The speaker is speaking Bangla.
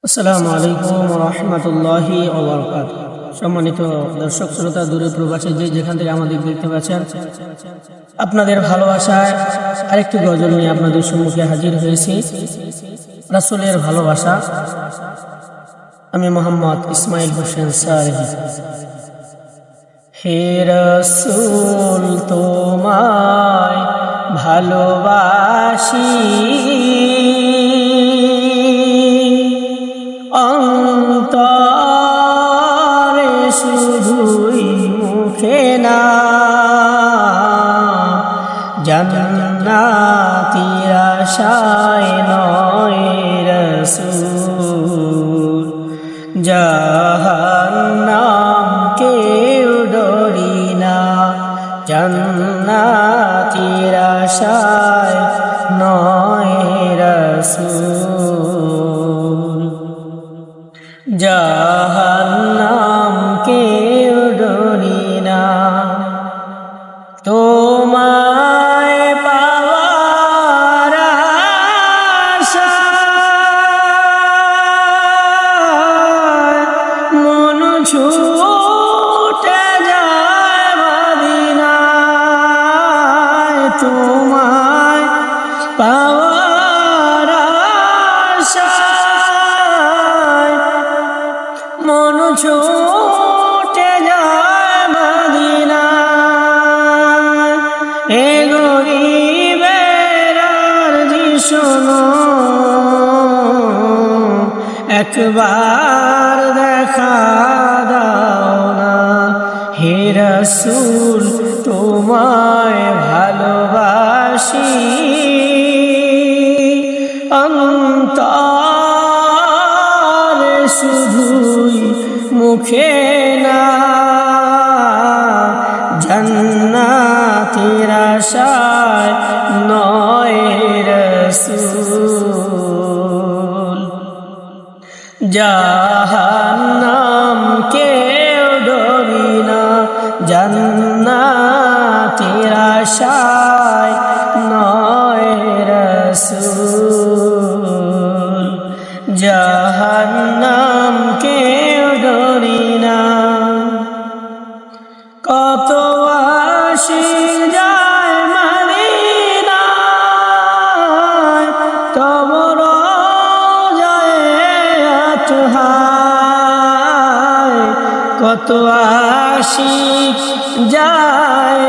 আসসালামু আলাইকুম ওয়া রাহমাতুল্লাহি ওয়া বারাকাতুহু। সম্মানিত দর্শক শ্রোতা, দূরে প্রবাসী যে যেখান থেকে আমাদের দেখতে পাচ্ছেন, আপনাদের ভালোবাসায় আরেকটি গজল নিয়ে আপনাদের সম্মুখে হাজির হয়েছি। রাসূলের ভালোবাসা। আমি মোহাম্মদ ইসমাইল হোসেন সারেহি। হে রাসূল, তোমায় ভালোবাসি, অন্তরে শুধুই মুখে না, জান্নাতের আশায় নয় রাসূল, জাহান্নাম কেউ ডরি না, জান্নাতের আশায় নয় রাসূল, জাহান্নাম কেউ ডরি না। তোমায় পাওয়ার আশায় মন ছুটে যায় মদিনায়, তোমায় পাওয়ার আশায় মন ছুটে যায় মদিনায়। এ গরিবের আরজি শোনো, একবার দেখা দাও না। হে রাসূল, তোমায় ভালোবাসি, অন্তরে শুধুই মুখে না, জান্নাতের আশায় নয় রাসূল, জাহান্নাম কেউ ডরি না, জান্নাতের আশায় নয় রাসূল, জাহান্নাম কেউ ডরি না। কত আশিক যায় মদিনায়, তব রওজায়ে আতহায়, কত আশিক যায়